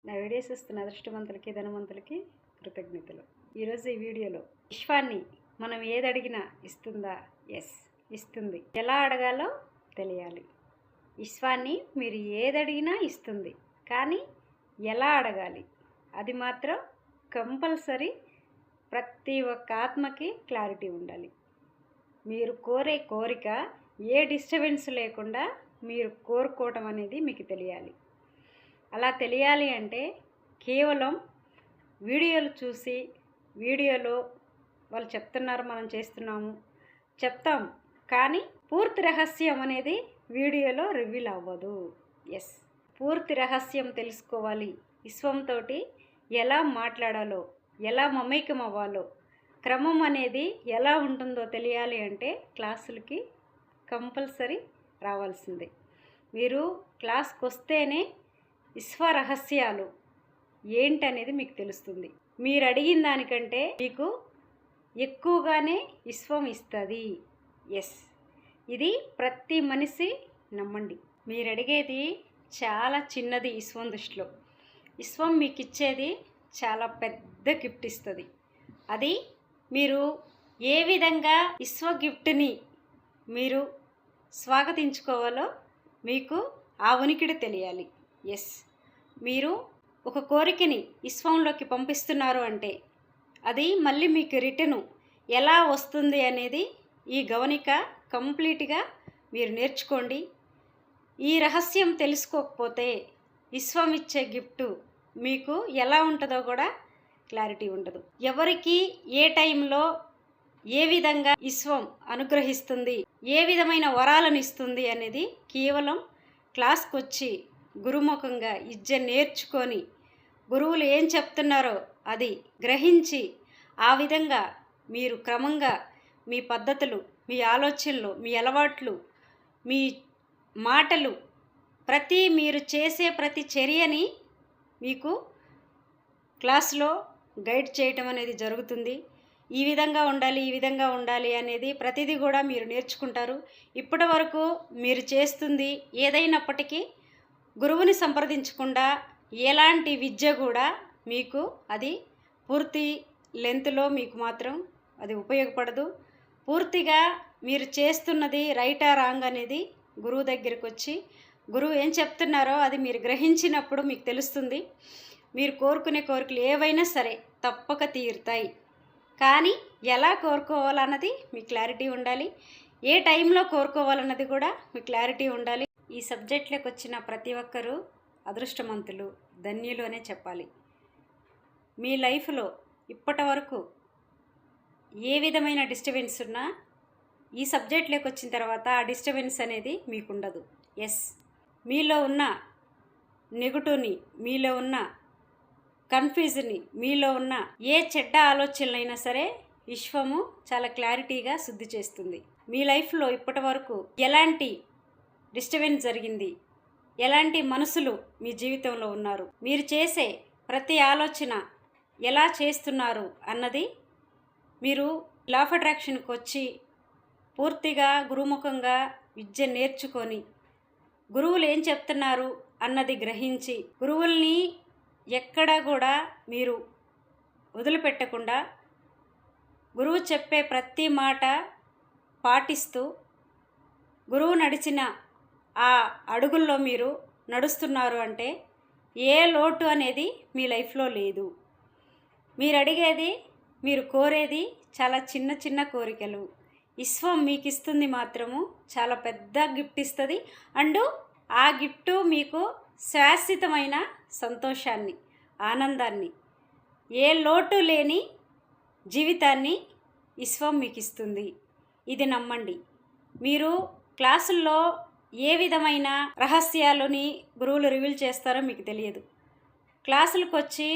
నా వీడియోస్ ఇస్తున్న అదృష్టవంతులకి ధనవంతులకి కృతజ్ఞతలు. ఈరోజు ఈ వీడియోలో విశ్వాన్ని మనం ఏది అడిగినా ఇస్తుందా? ఎస్, ఇస్తుంది. ఎలా అడగాలో తెలియాలి. విశ్వాన్ని మీరు ఏది అడిగినా ఇస్తుంది, కానీ ఎలా అడగాలి అది మాత్రం కంపల్సరీ ప్రతి ఒక్క ఆత్మకి క్లారిటీ ఉండాలి. మీరు కోరే కోరిక ఏ డిస్టర్బెన్స్ లేకుండా మీరు కోరుకోవటం అనేది మీకు తెలియాలి. అలా తెలియాలి అంటే కేవలం వీడియోలు చూసి వీడియోలో వాళ్ళు చెప్తున్నారు, మనం చేస్తున్నాము, చెప్తాం, కానీ పూర్తి రహస్యం అనేది వీడియోలో రివీల్ అవ్వదు. ఎస్, పూర్తి రహస్యం తెలుసుకోవాలి. విశ్వంతో ఎలా మాట్లాడాలో, ఎలా మమేకం అవ్వాలో, క్రమం అనేది ఎలా ఉంటుందో తెలియాలి అంటే క్లాసులకి కంపల్సరీ రావాల్సిందే. మీరు క్లాస్కి వస్తేనే విశ్వరహస్యాలు ఏంటనేది మీకు తెలుస్తుంది. మీరు అడిగిన దానికంటే మీకు ఎక్కువగానే విశ్వం ఇస్తుంది. ఎస్, ఇది ప్రతి మనిషి నమ్మండి. మీరు అడిగేది చాలా చిన్నది విశ్వం దృష్టిలో. విశ్వం మీకు ఇచ్చేది చాలా పెద్ద గిఫ్ట్ ఇస్తుంది. అది మీరు ఏ విధంగా విశ్వ గిఫ్ట్ని మీరు స్వాగతించుకోవాలో మీకు ఆ ఉనికిడి తెలియాలి. ఎస్, మీరు ఒక కోరికని విశ్వంలోకి పంపిస్తున్నారు అంటే అది మళ్ళీ మీకు రిటర్ను ఎలా వస్తుంది అనేది ఈ గమనిక కంప్లీట్గా మీరు నేర్చుకోండి. ఈ రహస్యం తెలుసుకోకపోతే విశ్వం ఇచ్చే గిఫ్ట్ మీకు ఎలా ఉంటుందో కూడా క్లారిటీ ఉండదు. ఎవరికి ఏ టైంలో ఏ విధంగా విశ్వం అనుగ్రహిస్తుంది, ఏ విధమైన వరాలను ఇస్తుంది అనేది కేవలం క్లాస్కి వచ్చి గురుముఖంగా నేర్చుకొని గురువులు ఏం చెప్తున్నారో అది గ్రహించి ఆ విధంగా మీరు క్రమంగా మీ పద్ధతులు, మీ ఆలోచనలు, మీ అలవాట్లు, మీ మాటలు, మీరు చేసే ప్రతి చర్యని మీకు క్లాస్లో గైడ్ చేయటం అనేది జరుగుతుంది. ఈ విధంగా ఉండాలి, ఈ విధంగా ఉండాలి అనేది ప్రతిదీ కూడా మీరు నేర్చుకుంటారు. ఇప్పటి వరకు మీరు చేస్తుంది ఏదైనప్పటికీ గురువుని సంప్రదించకుండా ఎలాంటి విద్య కూడా మీకు అది పూర్తి లెంత్లో మీకు మాత్రం అది ఉపయోగపడదు. పూర్తిగా మీరు చేస్తున్నది రైటా రాంగ్ అనేది గురువు దగ్గరికి వచ్చి గురువు ఏం చెప్తున్నారో అది మీరు గ్రహించినప్పుడు మీకు తెలుస్తుంది. మీరు కోరుకునే కోరికలు ఏవైనా సరే తప్పక తీరుతాయి. కానీ ఎలా కోరుకోవాలన్నది మీకు క్లారిటీ ఉండాలి. ఏ టైంలో కోరుకోవాలన్నది కూడా మీకు క్లారిటీ ఉండాలి. ఈ సబ్జెక్ట్లోకి వచ్చిన ప్రతి ఒక్కరూ అదృష్టవంతులు, ధన్యులు అనే చెప్పాలి. మీ లైఫ్లో ఇప్పటి వరకు ఏ విధమైన డిస్టర్బెన్స్ ఉన్నా ఈ సబ్జెక్ట్లోకి వచ్చిన తర్వాత ఆ డిస్టర్బెన్స్ అనేది మీకు ఉండదు. ఎస్, మీలో ఉన్న నెగటివ్ని, మీలో ఉన్న కన్ఫ్యూజన్ని, మీలో ఉన్న ఏ చెడ్డ ఆలోచనలైనా సరే విశ్వము చాలా క్లారిటీగా శుద్ధి చేస్తుంది. మీ లైఫ్లో ఇప్పటి వరకు ఎలాంటి డిస్టర్బెన్స్ జరిగింది, ఎలాంటి మనసులు మీ జీవితంలో ఉన్నారు, మీరు చేసే ప్రతి ఆలోచన ఎలా చేస్తున్నారు అన్నది మీరు లా ఆఫ్ అట్రాక్షన్కి వచ్చి పూర్తిగా గురుముఖంగా విద్య నేర్చుకొని గురువులు ఏం చెప్తున్నారు అన్నది గ్రహించి గురువుల్ని ఎక్కడా కూడా మీరు వదిలిపెట్టకుండా గురువు చెప్పే ప్రతి మాట పాటిస్తూ గురువు నడిచిన ఆ అడుగుల్లో మీరు నడుస్తున్నారు అంటే ఏ లోటు అనేది మీ లైఫ్లో లేదు. మీరు అడిగేది, మీరు కోరేది చాలా చిన్న చిన్న కోరికలు. విశ్వం మీకు ఇస్తుంది మాత్రము చాలా పెద్ద గిఫ్ట్ ఇస్తుంది. అండ్ ఆ గిఫ్ట్ మీకు శాశ్వతమైన సంతోషాన్ని, ఆనందాన్ని, ఏ లోటు లేని జీవితాన్ని విశ్వం మీకు ఇస్తుంది. ఇది నమ్మండి. మీరు క్లాసుల్లో ఏ విధమైన రహస్యాలని గురువులు రివీల్ చేస్తారో మీకు తెలియదు. క్లాసులకు వచ్చి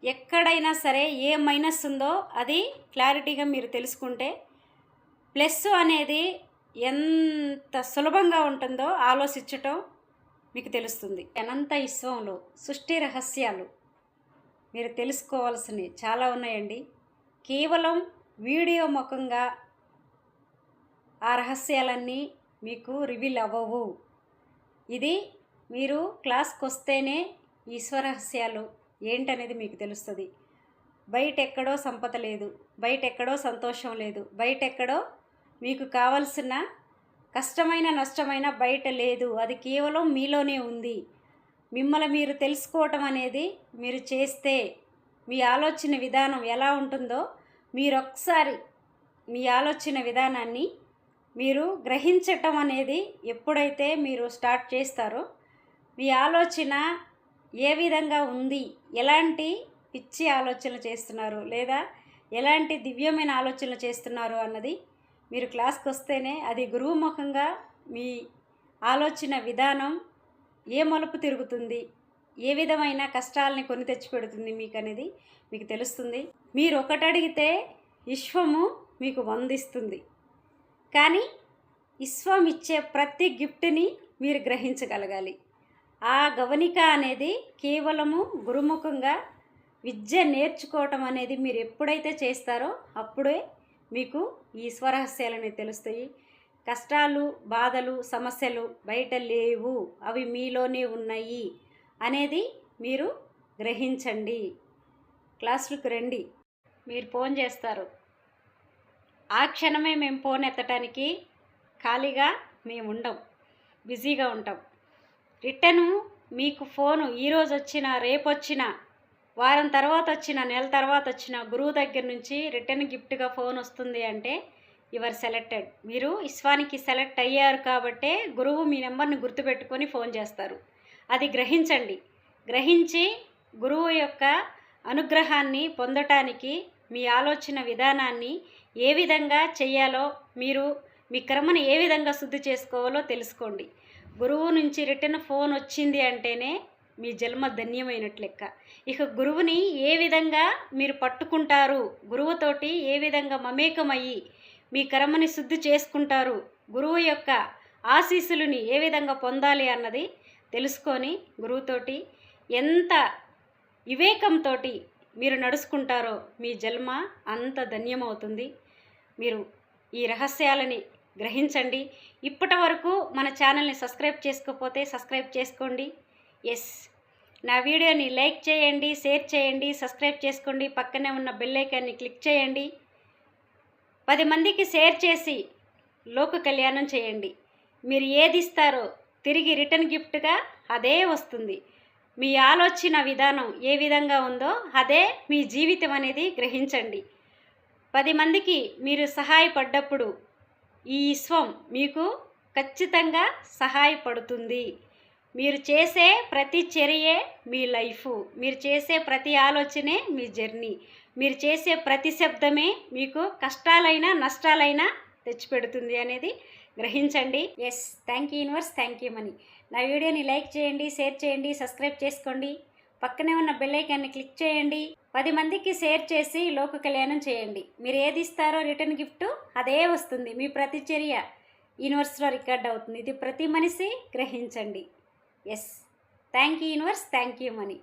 ఎక్కడైనా సరే ఏ మైనస్ ఉందో అది క్లారిటీగా మీరు తెలుసుకుంటే ప్లస్ అనేది ఎంత సులభంగా ఉంటుందో ఆలోచించటం మీకు తెలుస్తుంది. అనంత విశ్వంలో సృష్టి రహస్యాలు మీరు తెలుసుకోవాల్సినవి చాలా ఉన్నాయండి. కేవలం వీడియో ముఖంగా ఆ రహస్యాలన్నీ మీకు రివీల్ అవ్వవు. ఇది మీరు క్లాస్కి వస్తేనే ఈశ్వరహస్యాలు ఏంటనేది మీకు తెలుస్తుంది. బయట ఎక్కడో సంపద లేదు, బయట ఎక్కడో సంతోషం లేదు, బయట ఎక్కడో మీకు కావలసిన కష్టమైన నష్టమైన బయట లేదు. అది కేవలం మీలోనే ఉంది. మిమ్మల్ని మీరు తెలుసుకోవటం అనేది మీరు చేస్తే మీ ఆలోచన విధానం ఎలా ఉంటుందో మీరు ఒకసారి మీ ఆలోచన విధానాన్ని మీరు గ్రహించటం అనేది ఎప్పుడైతే మీరు స్టార్ట్ చేస్తారో మీ ఆలోచన ఏ విధంగా ఉంది, ఎలాంటి పిచ్చి ఆలోచనలు చేస్తున్నారు లేదా ఎలాంటి దివ్యమైన ఆలోచనలు చేస్తున్నారు అన్నది మీరు క్లాస్కి వస్తేనే అది గురువుముఖంగా మీ ఆలోచన విధానం ఏ మలుపు తిరుగుతుంది, ఏ విధమైన కష్టాలని కొని తెచ్చిపెడుతుంది మీకు అనేది మీకు తెలుస్తుంది. మీరు ఒకటి అడిగితే విశ్వము మీకు వందిస్తుంది. కానీ విశ్వం ఇచ్చే ప్రతి గిఫ్ట్ని మీరు గ్రహించగలగాలి. ఆ గమనిక అనేది కేవలము గురుముఖంగా విద్య నేర్చుకోవటం అనేది మీరు ఎప్పుడైతే చేస్తారో అప్పుడే మీకు ఈ స్వరహస్యాలని తెలుస్తాయి. కష్టాలు, బాధలు, సమస్యలు బయట లేవు, అవి మీలోనే ఉన్నాయి అనేది మీరు గ్రహించండి. క్లాసులకు రండి. మీరు ఫోన్ చేస్తారు, ఆ క్షణమే మేము ఫోన్ ఎత్తడానికి ఖాళీగా మేము ఉండం, బిజీగా ఉంటాం. రిటర్ను మీకు ఫోను ఈరోజు వచ్చినా, రేపు వచ్చినా, వారం తర్వాత వచ్చినా, నెల తర్వాత వచ్చినా గురువు దగ్గర నుంచి రిటర్న్ గిఫ్ట్గా ఫోన్ వస్తుంది అంటే యువర్ సెలెక్టెడ్. మీరు విశ్వానికి సెలెక్ట్ అయ్యారు కాబట్టే గురువు మీ నెంబర్ని గుర్తుపెట్టుకొని ఫోన్ చేస్తారు. అది గ్రహించండి. గ్రహించి గురువు యొక్క అనుగ్రహాన్ని పొందటానికి మీ ఆలోచన విధానాన్ని ఏ విధంగా చెయ్యాలో, మీరు మీ కర్మను ఏ విధంగా శుద్ధి చేసుకోవాలో తెలుసుకోండి. గురువు నుంచి రిటర్న్ ఫోన్ వచ్చింది అంటేనే మీ జన్మ ధన్యమైనట్లు లెక్క. ఇక గురువుని ఏ విధంగా మీరు పట్టుకుంటారు, గురువుతోటి ఏ విధంగా మమేకమయ్యి మీ కర్మని శుద్ధి చేసుకుంటారు, గురువు యొక్క ఆశీస్సులని ఏ విధంగా పొందాలి అన్నది తెలుసుకొని గురువుతోటి ఎంత వివేకంతో మీరు నడుచుకుంటారో మీ జన్మ అంత ధన్యమవుతుంది. మీరు ఈ రహస్యాలని గ్రహించండి. ఇప్పటి వరకు మన ఛానల్ని సబ్స్క్రైబ్ చేసుకోకపోతే సబ్స్క్రైబ్ చేసుకోండి. ఎస్, నా వీడియోని లైక్ చేయండి, షేర్ చేయండి, సబ్స్క్రైబ్ చేసుకోండి. పక్కనే ఉన్న బెల్ ఐకాన్ని క్లిక్ చేయండి. 10 మందికి షేర్ చేసి లోక కళ్యాణం చేయండి. మీరు ఏది ఇస్తారో తిరిగి రిటర్న్ గిఫ్ట్గా అదే వస్తుంది. మీ ఆలోచన విధానం ఏ విధంగా ఉందో అదే మీ జీవితం అనేది గ్రహించండి. 10 మందికి మీరు సహాయపడ్డప్పుడు ఈ విశ్వం మీకు ఖచ్చితంగా సహాయపడుతుంది. మీరు చేసే ప్రతి చర్యే మీ లైఫ్, మీరు చేసే ప్రతి ఆలోచనే మీ జర్నీ, మీరు చేసే ప్రతి శబ్దమే మీకు కష్టాలైనా నష్టాలైనా తెచ్చిపెడుతుంది అనేది గ్రహించండి. Yes, thank you universe, thank you money. నా వీడియోని లైక్ చేయండి, షేర్ చేయండి, సబ్స్క్రైబ్ చేసుకోండి. పక్కనే ఉన్న బెల్ ఐకాన్ని క్లిక్ చేయండి. 10 మందికి షేర్ చేసి లోక కళ్యాణం చేయండి. మీరు ఏది ఇస్తారో రిటర్న్ గిఫ్ట్ అదే వస్తుంది. మీ ప్రతి చర్య యూనివర్స్లో రికార్డ్ అవుతుంది. ఇది ప్రతి మనిషి గ్రహించండి. Yes, thank you universe, thank you money.